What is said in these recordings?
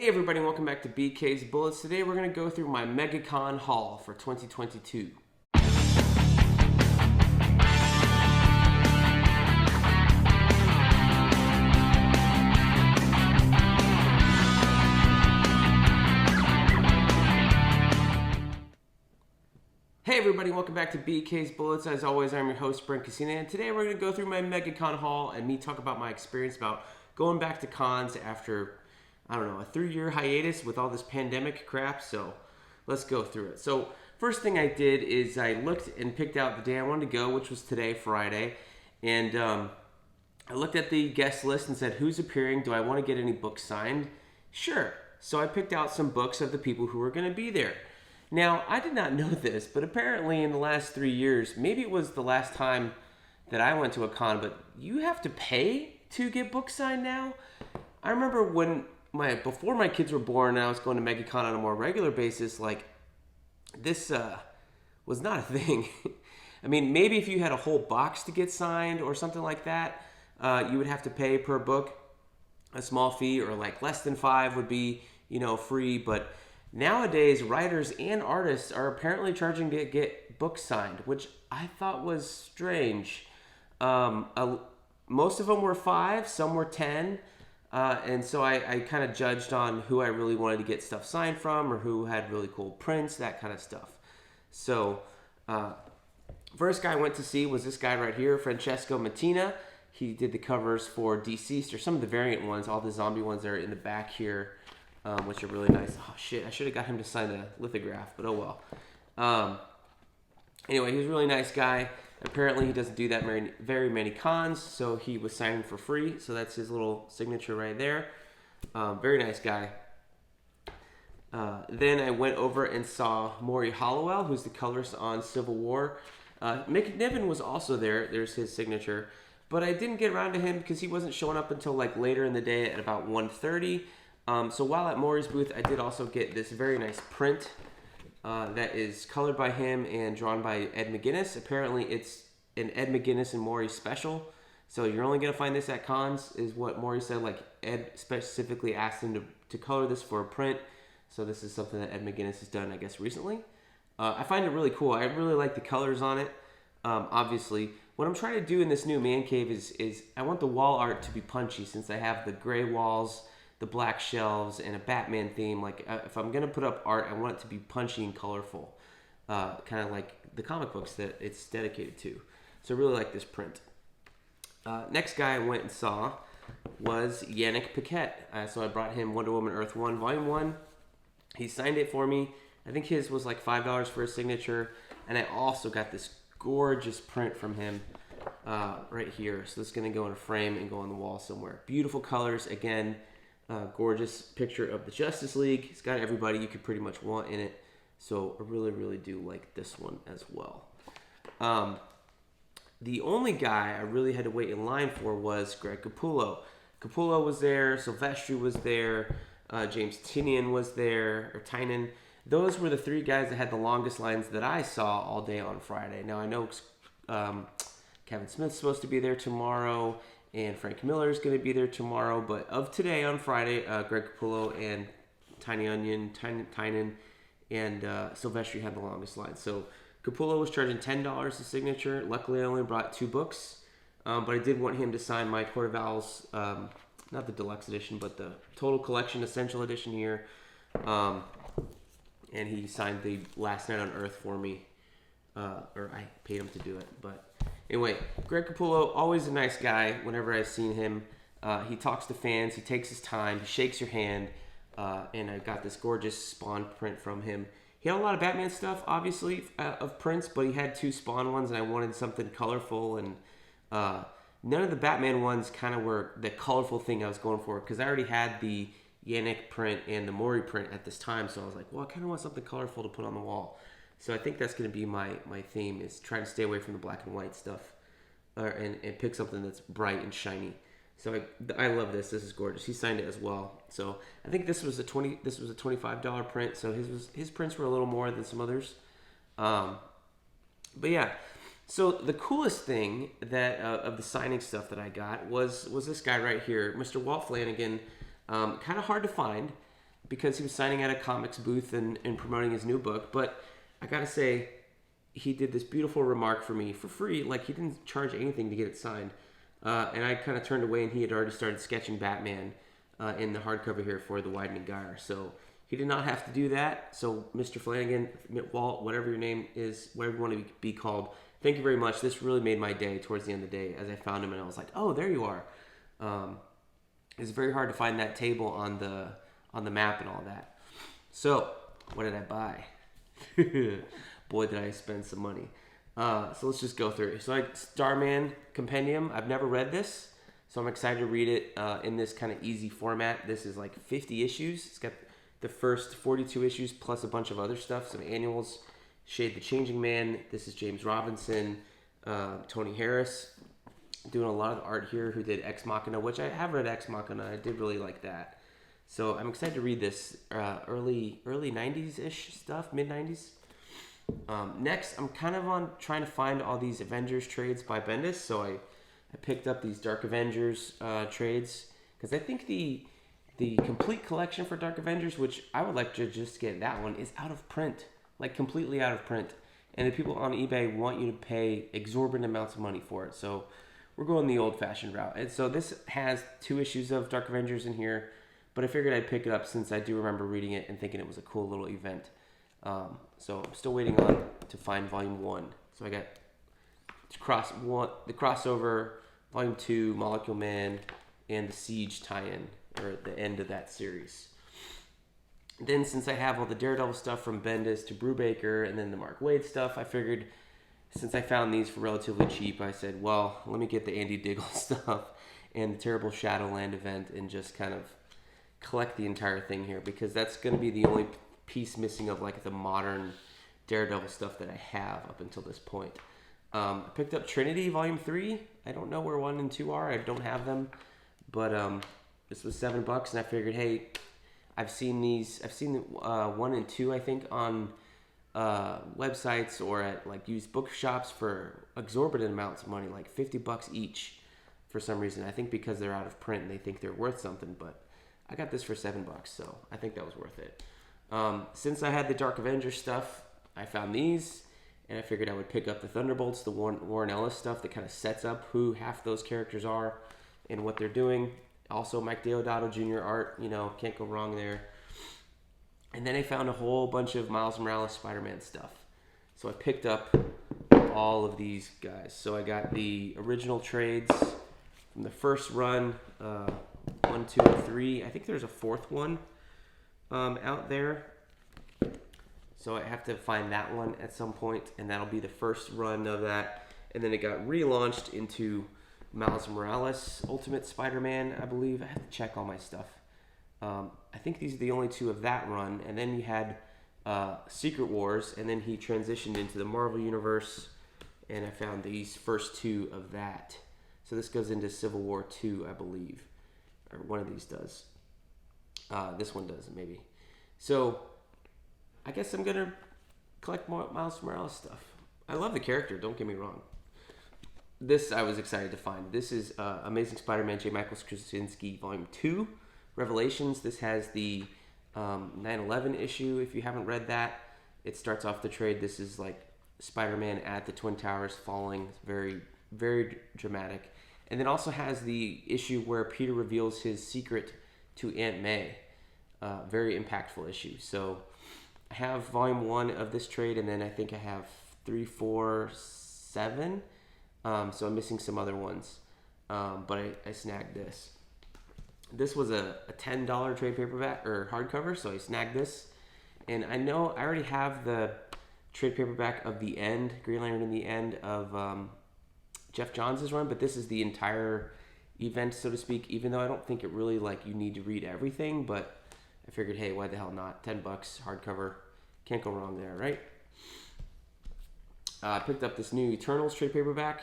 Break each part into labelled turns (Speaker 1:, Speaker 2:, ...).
Speaker 1: Hey everybody, welcome back to BK's Bullets. Today we're going to go through my Megacon haul for 2022. Hey everybody, welcome back to BK's Bullets. As always, I'm your host, Brent, and today we're going to go through my Megacon haul and me talk about my experience about going back to cons after, I don't know, a 3-year hiatus with all this pandemic crap. So let's go through it. So first thing I did is I looked and picked out the day I wanted to go, which was today, Friday. And I looked at the guest list and said, who's appearing? Do I want to get any books signed? Sure. So I picked out some books of the people who were going to be there. Now, I did not know this, but apparently in the last 3 years, maybe it was the last time that I went to a con, but you have to pay to get books signed now? I remember when before my kids were born and I was going to Megacon on a more regular basis, like this was not a thing. I mean, maybe if you had a whole box to get signed or something like that, you would have to pay per book a small fee, or like less than 5 would be, free. But nowadays, writers and artists are apparently charging to get books signed, which I thought was strange. Most of them were 5, some were 10. And so I kind of judged on who I really wanted to get stuff signed from, or who had really cool prints, that kind of stuff. So first guy I went to see was this guy right here, Francesco Mattina. He did the covers for Deceased, or some of the variant ones. All the zombie ones are in the back here, which are really nice. Oh shit, I should have got him to sign a lithograph, but oh well. Anyway, he was a really nice guy. Apparently he doesn't do that very many cons, so he was signing for free. So that's his little signature right there. Very nice guy. Then I went over and saw Maury Hollowell, who's the colorist on Civil War. Mick Niven was also there. There's his signature. But I didn't get around to him because he wasn't showing up until like later in the day at about 1:30. So while at Maury's booth, I did also get this very nice print that is colored by him and drawn by Ed McGuinness. Apparently it's an Ed McGuinness and Maury special. So you're only going to find this at cons, is what Maury said. Like, Ed specifically asked him to color this for a print. So this is something that Ed McGuinness has done, I guess, recently. I find it really cool. I really like the colors on it. Obviously, what I'm trying to do in this new man cave is I want the wall art to be punchy, since I have the gray walls, the black shelves, and a Batman theme. Like, if I'm going to put up art, I want it to be punchy and colorful. Kind of like the comic books that it's dedicated to. So I really like this print. Next guy I went and saw was Yannick Paquette. So I brought him Wonder Woman Earth 1, Volume 1. He signed it for me. I think his was like $5 for a signature. And I also got this gorgeous print from him right here. So this is going to go in a frame and go on the wall somewhere. Beautiful colors. Again, gorgeous picture of the Justice League. It's got everybody you could pretty much want in it. So I really, really do like this one as well. The only guy I really had to wait in line for was Greg Capullo. Capullo was there, Silvestri was there, James Tynion was there, or Tynan. Those were the 3 guys that had the longest lines that I saw all day on Friday. Now I know Kevin Smith's supposed to be there tomorrow, and Frank Miller's going to be there tomorrow, but of today on Friday, Greg Capullo and Tynan and Silvestri had the longest line. So Capullo was charging $10 a signature. Luckily, I only brought 2 books, but I did want him to sign my Court of Owls, not the deluxe edition, but the Total Collection Essential Edition here. And he signed the Last Night on Earth for me, or I paid him to do it. But anyway, Greg Capullo, always a nice guy. Whenever I've seen him, he talks to fans, he takes his time, he shakes your hand, and I got this gorgeous Spawn print from him. He had a lot of Batman stuff, obviously, of prints, but he had 2 Spawn ones, and I wanted something colorful, and none of the Batman ones kind of were the colorful thing I was going for, because I already had the Yannick print and the Maury print at this time, so I was like, well, I kind of want something colorful to put on the wall. So I think that's going to be my theme, is try to stay away from the black and white stuff, and pick something that's bright and shiny. So I love this. This is gorgeous. He signed it as well. So I think this was a $25 print. So his prints were a little more than some others. But yeah. So the coolest thing that of the signing stuff that I got was this guy right here, Mr. Walt Flanagan. Kind of hard to find. because he was signing at a comics booth and promoting his new book. But I gotta say, he did this beautiful remark for me for free. Like, he didn't charge anything to get it signed. And I kind of turned away, and he had already started sketching Batman in the hardcover here for the Widening Gyre. So he did not have to do that. So Mr. Flanagan, Walt, whatever your name is, whatever you want to be called, thank you very much. This really made my day towards the end of the day as I found him, and I was like, oh, there you are. It's very hard to find that table on the map and all that. So what did I buy? Boy, did I spend some money. So let's just go through it. So Starman Compendium. I've never read this, so I'm excited to read it in this kind of easy format. This is like 50 issues. It's got the first 42 issues plus a bunch of other stuff, some annuals. Shade the Changing Man. This is James Robinson, Tony Harris, doing a lot of the art here, who did Ex Machina, which I have read Ex Machina. I did really like that. So I'm excited to read this early 90s-ish stuff, mid-90s. Next, I'm kind of on trying to find all these Avengers trades by Bendis. So I picked up these Dark Avengers trades, because I think the complete collection for Dark Avengers, which I would like to just get that one, is out of print. Like, completely out of print. And the people on eBay want you to pay exorbitant amounts of money for it. So we're going the old-fashioned route. And so this has 2 issues of Dark Avengers in here, but I figured I'd pick it up since I do remember reading it and thinking it was a cool little event. So I'm still waiting on to find Volume 1. So I got the crossover, Volume 2, Molecule Man, and the Siege tie-in, or at the end of that series. Then, since I have all the Daredevil stuff from Bendis to Brubaker, and then the Mark Waid stuff, I figured, since I found these for relatively cheap, I said, well, let me get the Andy Diggle stuff and the Terrible Shadowland event and just kind of collect the entire thing here, because that's going to be the only piece missing of like the modern Daredevil stuff that I have up until this point. I picked up Trinity Volume 3. I don't know where 1 and 2 are. I don't have them, but this was $7, and I figured, hey, I've seen these. I've seen 1 and 2, I think, on websites or at like used bookshops for exorbitant amounts of money, like $50 each, for some reason. I think because they're out of print and they think they're worth something. But I got this for $7, so I think that was worth it. Since I had the Dark Avengers stuff, I found these, and I figured I would pick up the Thunderbolts, the Warren Ellis stuff that kind of sets up who half those characters are and what they're doing. Also, Mike Deodato Jr. art, can't go wrong there. And then I found a whole bunch of Miles Morales Spider-Man stuff. So I picked up all of these guys. So I got the original trades from the first run, 1, 2, and 3. I think there's a 4th one out there. So I have to find that one at some point, and that'll be the first run of that. And then it got relaunched into Miles Morales Ultimate Spider-Man, I believe. I have to check all my stuff. I think these are the only 2 of that run. And then you had Secret Wars, and then he transitioned into the Marvel Universe, and I found these first 2 of that. So this goes into Civil War 2, I believe. Or one of these does. This one does, maybe. So I guess I'm going to collect more Miles Morales stuff. I love the character, don't get me wrong. This I was excited to find. This is Amazing Spider-Man J. Michael Straczynski Volume 2, Revelations. This has the 9/11 issue. If you haven't read that, it starts off the trade. This is like Spider-Man at the Twin Towers falling. It's very, very dramatic. And then also has the issue where Peter reveals his secret to Aunt May. Very impactful issue. So I have Volume 1 of this trade, and then I think I have 3, 4, 7. So I'm missing some other ones. But I snagged this. This was a $10 trade paperback or hardcover, so I snagged this. And I know I already have the trade paperback of The End, Green Lantern in the End of Jeff Johns' run, but this is the entire event, so to speak, even though I don't think it really, you need to read everything, but I figured, hey, why the hell not? $10, hardcover. Can't go wrong there, right? I picked up this new Eternals trade paperback.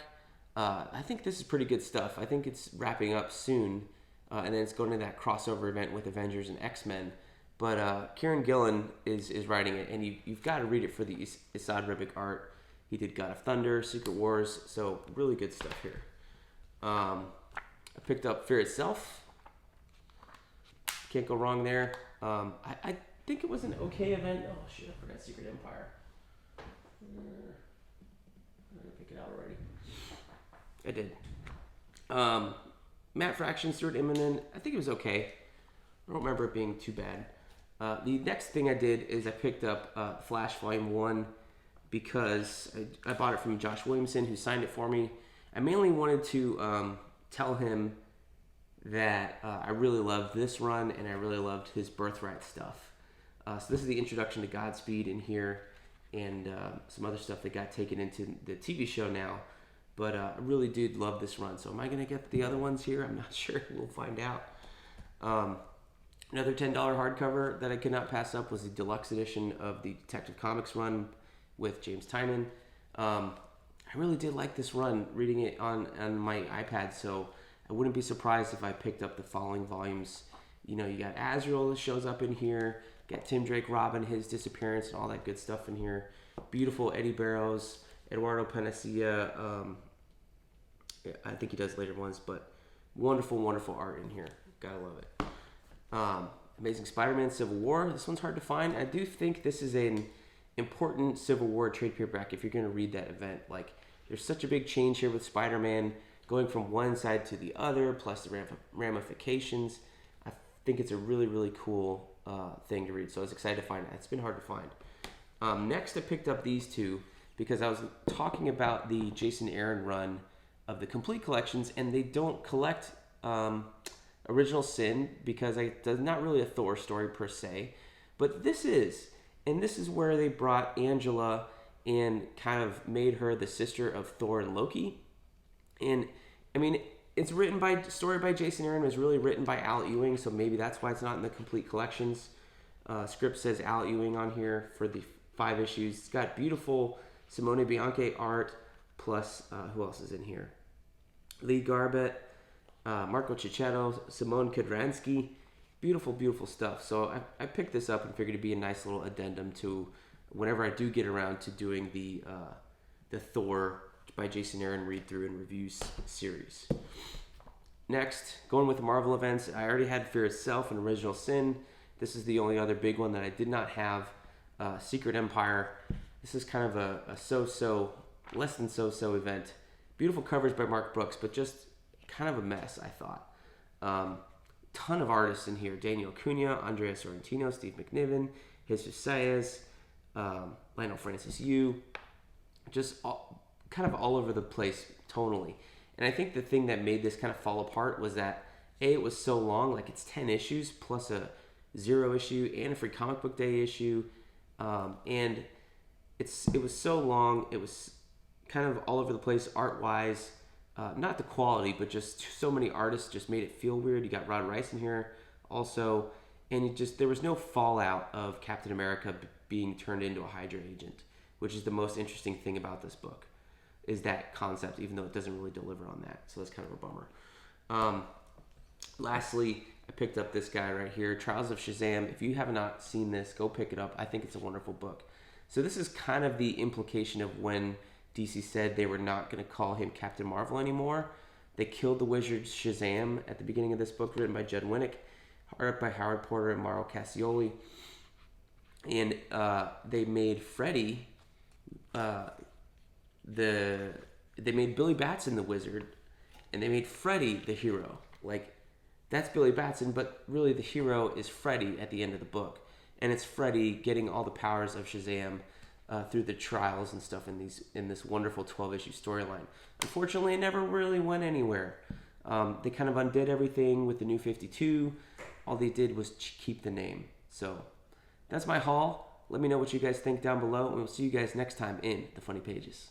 Speaker 1: I think this is pretty good stuff. I think it's wrapping up soon, and then it's going to that crossover event with Avengers and X-Men. But Kieran Gillen is writing it, and you've got to read it for the Esad Ribic art. He did God of Thunder, Secret Wars, so really good stuff here. I picked up Fear Itself. Can't go wrong there. I think it was an okay event. Oh shit, I forgot Secret Empire. I didn't pick it out already. I did. Matt Fraction, Stuart Immonen. I think it was okay. I don't remember it being too bad. The next thing I did is I picked up Flash Volume 1 because I bought it from Josh Williamson, who signed it for me. I mainly wanted to tell him that I really loved this run and I really loved his Birthright stuff. So this is the introduction to Godspeed in here and some other stuff that got taken into the TV show now. But I really did love this run. So am I going to get the other ones here? I'm not sure. We'll find out. Another $10 hardcover that I could not pass up was the deluxe edition of the Detective Comics run with James Tynion. I really did like this run, reading it on my iPad, so I wouldn't be surprised if I picked up the following volumes. You know, you got Azrael that shows up in here, got Tim Drake Robin, his disappearance, and all that good stuff in here. Beautiful Eddie Barrows, Eduardo Panacea, I think he does later ones, but wonderful, wonderful art in here. Gotta love it. Amazing Spider-Man Civil War. This one's hard to find. I do think this is an important Civil War trade paperback if you're going to read that event. Like, there's such a big change here with Spider-Man going from one side to the other, plus the ramifications. I think it's a really, really cool thing to read. So I was excited to find it. It's been hard to find. Next, I picked up these two because I was talking about the Jason Aaron run of the complete collections, and they don't collect Original Sin because it's not really a Thor story per se, but this is. And this is where they brought Angela and kind of made her the sister of Thor and Loki. And I mean, it's story by Jason Aaron. It was really written by Al Ewing, so maybe that's why it's not in the complete collections. Script says Al Ewing on here for the 5 issues. It's got beautiful Simone Bianchi art, plus who else is in here? Lee Garbett, Marco Cicchetto, Simone Kudransky. Beautiful, beautiful stuff. So I picked this up and figured it'd be a nice little addendum to whenever I do get around to doing the Thor by Jason Aaron read through and reviews series. Next, going with the Marvel events, I already had Fear Itself and Original Sin. This is the only other big one that I did not have. Secret Empire. This is kind of a so-so, less than so-so event. Beautiful covers by Mark Brooks, but just kind of a mess, I thought. Ton of artists in here. Daniel Cunha, Andrea Sorrentino, Steve McNiven, Jesus Saez, Lionel Francis Yu. Just kind of all over the place tonally. And I think the thing that made this kind of fall apart was that, A, it was so long, like it's 10 issues plus a 0 issue and a free comic book day issue. And it was so long, it was kind of all over the place art-wise. Not the quality, but just so many artists just made it feel weird. You got Rod Rice in here also, and there was no fallout of Captain America being turned into a Hydra agent, which is the most interesting thing about this book, is that concept, even though it doesn't really deliver on that. So that's kind of a bummer. Lastly, I picked up this guy right here, Trials of Shazam. If you have not seen this, go pick it up. I think it's a wonderful book. So this is kind of the implication of when DC said they were not going to call him Captain Marvel anymore. They killed the wizard Shazam at the beginning of this book, written by Judd Winnick, art by Howard Porter and Mauro Cassioli. And they made Freddy, they made Billy Batson the wizard, and they made Freddy the hero. Like, that's Billy Batson, but really the hero is Freddy at the end of the book. And it's Freddy getting all the powers of Shazam through the trials and stuff in this wonderful 12-issue storyline. Unfortunately, it never really went anywhere. They kind of undid everything with the New 52. All they did was keep the name. So that's my haul. Let me know what you guys think down below, and we'll see you guys next time in the Funny Pages.